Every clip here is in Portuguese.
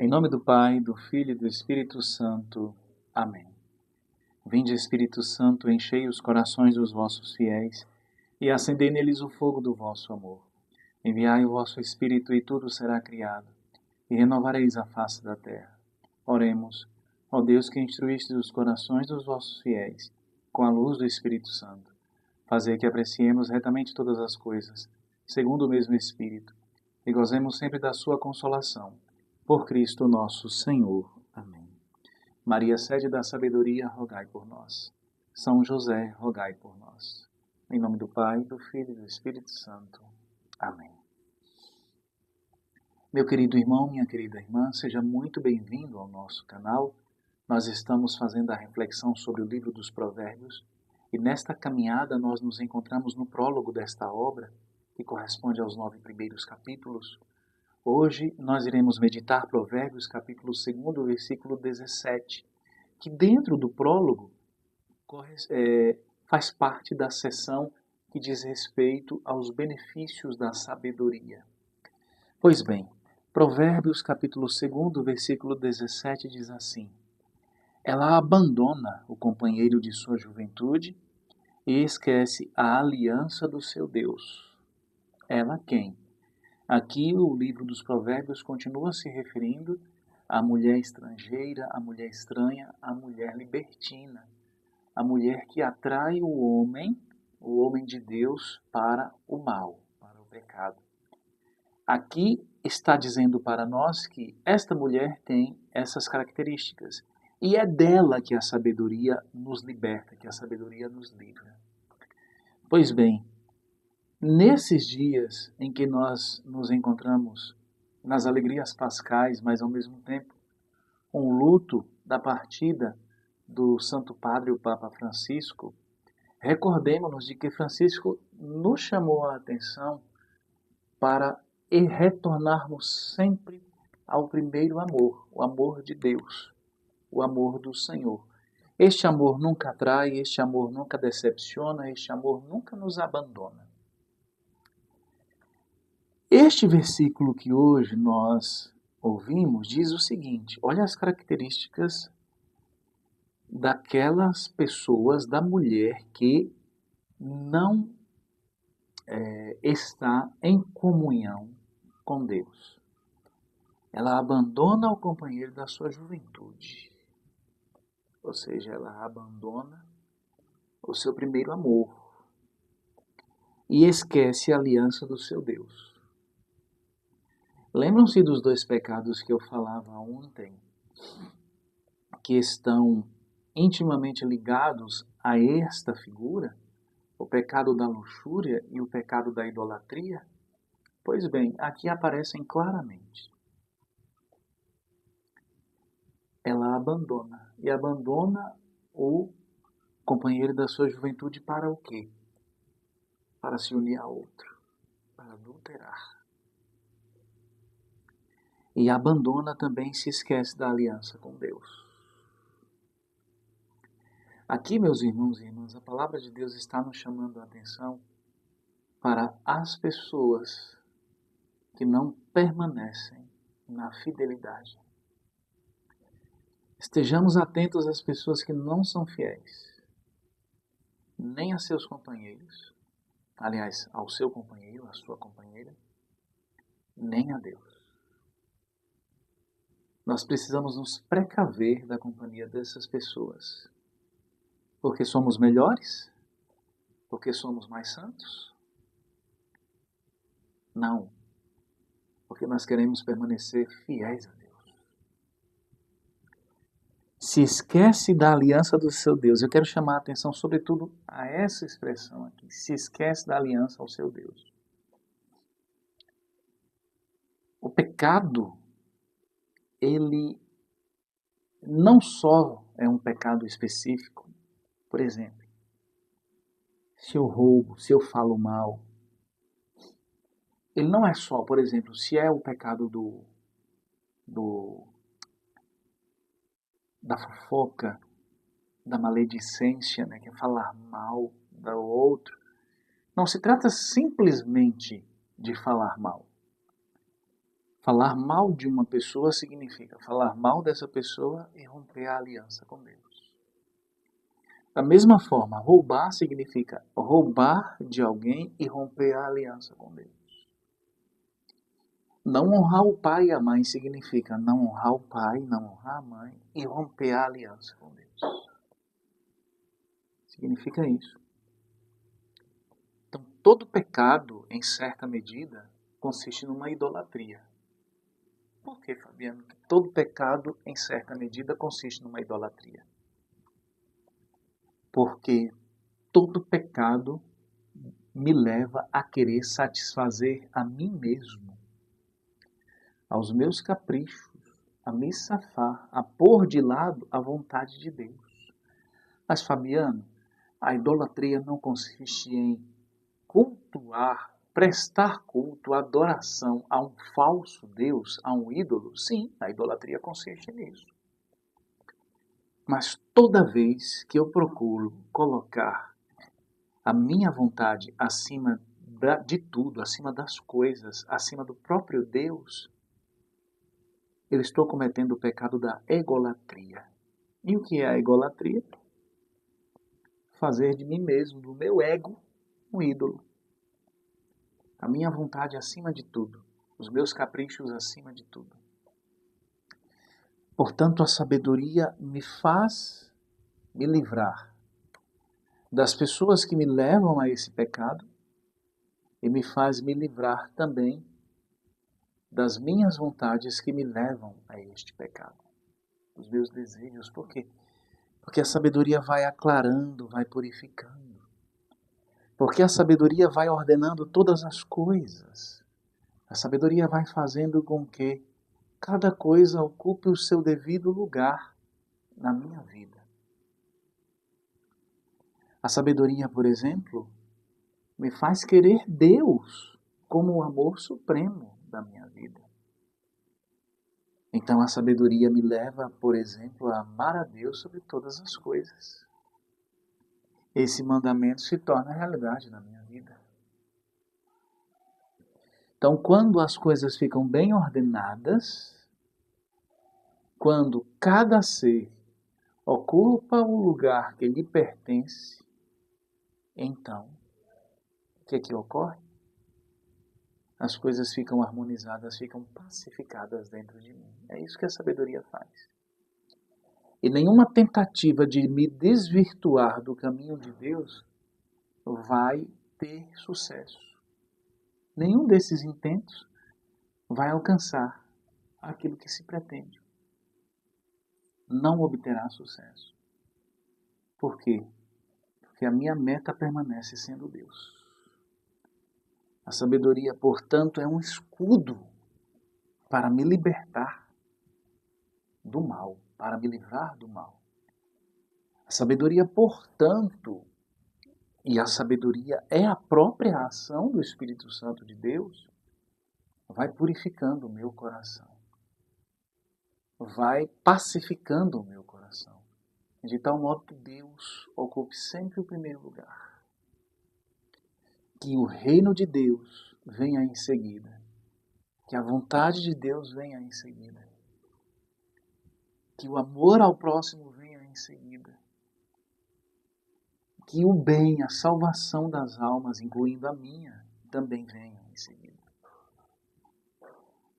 Em nome do Pai, do Filho e do Espírito Santo. Amém. Vinde, Espírito Santo, enchei os corações dos vossos fiéis e acendei neles o fogo do vosso amor. Enviai o vosso Espírito e tudo será criado, e renovareis a face da terra. Oremos, ó Deus que instruíste os corações dos vossos fiéis com a luz do Espírito Santo. Fazei que apreciemos retamente todas as coisas, segundo o mesmo Espírito, e gozemos sempre da sua consolação. Por Cristo nosso Senhor. Amém. Maria, sede da sabedoria, rogai por nós. São José, rogai por nós. Em nome do Pai, do Filho e do Espírito Santo. Amém. Meu querido irmão, minha querida irmã, seja muito bem-vindo ao nosso canal. Nós estamos fazendo a reflexão sobre o livro dos Provérbios e nesta caminhada nós nos encontramos no prólogo desta obra, que corresponde aos 9 primeiros capítulos. Hoje nós iremos meditar Provérbios, capítulo 2, versículo 17, que dentro do prólogo faz parte da seção que diz respeito aos benefícios da sabedoria. Pois bem, Provérbios, capítulo 2, versículo 17 diz assim: Ela abandona o companheiro de sua juventude e esquece a aliança do seu Deus. Ela quem? Aqui o livro dos Provérbios continua se referindo à mulher estrangeira, à mulher estranha, à mulher libertina, a mulher que atrai o homem de Deus, para o mal, para o pecado. Aqui está dizendo para nós que esta mulher tem essas características e é dela que a sabedoria nos liberta, que a sabedoria nos livra. Pois bem, nesses dias em que nós nos encontramos nas alegrias pascais, mas ao mesmo tempo com o luto da partida do Santo Padre, o Papa Francisco, recordemos-nos de que Francisco nos chamou a atenção para retornarmos sempre ao primeiro amor, o amor de Deus, o amor do Senhor. Este amor nunca trai, este amor nunca decepciona, este amor nunca nos abandona. Este versículo que hoje nós ouvimos diz o seguinte: olha as características daquelas pessoas, da mulher que não está em comunhão com Deus. Ela abandona o companheiro da sua juventude, ou seja, ela abandona o seu primeiro amor e esquece a aliança do seu Deus. Lembram-se dos 2 pecados que eu falava ontem, que estão intimamente ligados a esta figura, o pecado da luxúria e o pecado da idolatria? Pois bem, aqui aparecem claramente. Ela abandona, e abandona o companheiro da sua juventude para o quê? Para se unir a outro, para adulterar. E abandona também, se esquece da aliança com Deus. Aqui, meus irmãos e irmãs, a palavra de Deus está nos chamando a atenção para as pessoas que não permanecem na fidelidade. Estejamos atentos às pessoas que não são fiéis, nem a seus companheiros, aliás, ao seu companheiro, à sua companheira, nem a Deus. Nós precisamos nos precaver da companhia dessas pessoas. Porque somos melhores? Porque somos mais santos? Não. Porque nós queremos permanecer fiéis a Deus. Se esquece da aliança do seu Deus. Eu quero chamar a atenção sobretudo a essa expressão aqui. Se esquece da aliança ao seu Deus. O pecado, ele não só é um pecado específico. Por exemplo, se eu roubo, se eu falo mal, ele não é só, por exemplo, se é o pecado da fofoca, da maledicência, né, que é falar mal do outro. Não se trata simplesmente de falar mal. Falar mal de uma pessoa significa falar mal dessa pessoa e romper a aliança com Deus. Da mesma forma, roubar significa roubar de alguém e romper a aliança com Deus. Não honrar o pai e a mãe significa não honrar o pai, não honrar a mãe e romper a aliança com Deus. Significa isso. Então, todo pecado, em certa medida, consiste numa idolatria. Por que, Fabiano? Todo pecado, em certa medida, consiste numa idolatria. Porque todo pecado me leva a querer satisfazer a mim mesmo, aos meus caprichos, a me safar, a pôr de lado a vontade de Deus. Mas, Fabiano, a idolatria não consiste em cultuar, prestar culto, adoração a um falso Deus, a um ídolo? Sim, a idolatria consiste nisso. Mas toda vez que eu procuro colocar a minha vontade acima de tudo, acima das coisas, acima do próprio Deus, eu estou cometendo o pecado da egolatria. E o que é a egolatria? Fazer de mim mesmo, do meu ego, um ídolo. A minha vontade acima de tudo, os meus caprichos acima de tudo. Portanto, a sabedoria me faz me livrar das pessoas que me levam a esse pecado e me faz me livrar também das minhas vontades que me levam a este pecado, dos meus desejos. Por quê? Porque a sabedoria vai aclarando, vai purificando. Porque a sabedoria vai ordenando todas as coisas. A sabedoria vai fazendo com que cada coisa ocupe o seu devido lugar na minha vida. A sabedoria, por exemplo, me faz querer Deus como o amor supremo da minha vida. Então a sabedoria me leva, por exemplo, a amar a Deus sobre todas as coisas. Esse mandamento se torna realidade na minha vida. Então, quando as coisas ficam bem ordenadas, quando cada ser ocupa o lugar que lhe pertence, então, o que é que ocorre? As coisas ficam harmonizadas, ficam pacificadas dentro de mim. É isso que a sabedoria faz. E nenhuma tentativa de me desvirtuar do caminho de Deus vai ter sucesso. Nenhum desses intentos vai alcançar aquilo que se pretende. Não obterá sucesso. Por quê? Porque a minha meta permanece sendo Deus. A sabedoria, portanto, é um escudo para me libertar do mal, para me livrar do mal. A sabedoria, portanto, e a sabedoria é a própria ação do Espírito Santo de Deus, vai purificando o meu coração. Vai pacificando o meu coração. De tal modo que Deus ocupe sempre o primeiro lugar. Que o reino de Deus venha em seguida. Que a vontade de Deus venha em seguida. Que o amor ao próximo venha em seguida. Que o bem, a salvação das almas, incluindo a minha, também venham em seguida.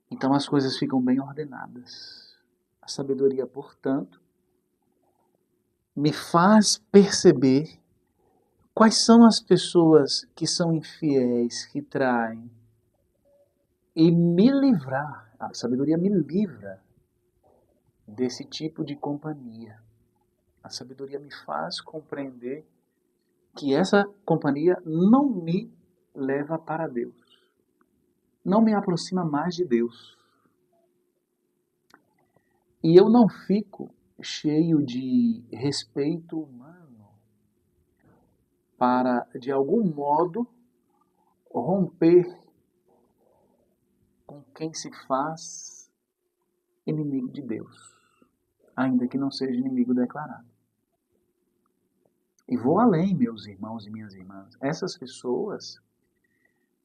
Então as coisas ficam bem ordenadas. A sabedoria, portanto, me faz perceber quais são as pessoas que são infiéis, que traem, e me livrar. A sabedoria me livra desse tipo de companhia. A sabedoria me faz compreender que essa companhia não me leva para Deus. Não me aproxima mais de Deus. E eu não fico cheio de respeito humano para, de algum modo, romper com quem se faz inimigo de Deus, ainda que não seja inimigo declarado. E vou além, meus irmãos e minhas irmãs. Essas pessoas,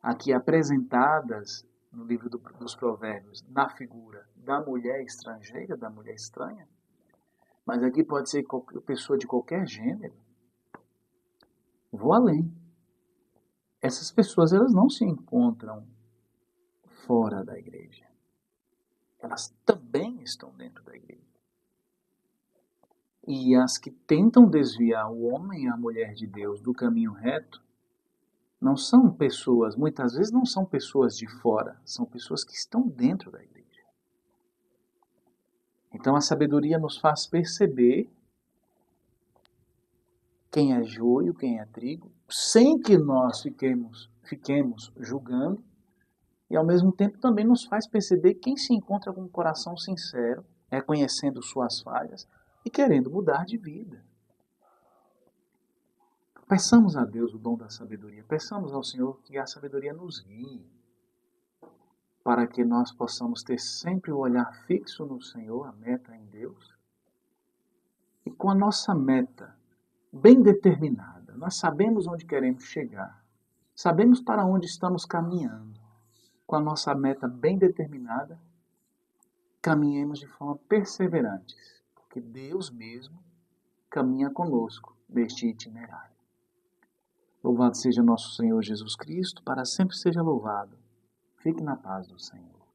aqui apresentadas no livro dos Provérbios, na figura da mulher estrangeira, da mulher estranha, mas aqui pode ser qualquer pessoa de qualquer gênero. Vou além. Essas pessoas, elas não se encontram fora da igreja. Elas também estão dentro da igreja. E as que tentam desviar o homem e a mulher de Deus do caminho reto, não são pessoas, muitas vezes não são pessoas de fora, são pessoas que estão dentro da igreja. Então a sabedoria nos faz perceber quem é joio, quem é trigo, sem que nós fiquemos julgando, e ao mesmo tempo também nos faz perceber quem se encontra com um coração sincero, reconhecendo suas falhas e querendo mudar de vida. Peçamos a Deus o dom da sabedoria, peçamos ao Senhor que a sabedoria nos guie, para que nós possamos ter sempre o olhar fixo no Senhor, a meta em Deus, e com a nossa meta bem determinada, nós sabemos onde queremos chegar, sabemos para onde estamos caminhando, com a nossa meta bem determinada, caminhemos de forma perseverante, porque Deus mesmo caminha conosco neste itinerário. Louvado seja nosso Senhor Jesus Cristo, para sempre seja louvado. Fique na paz do Senhor.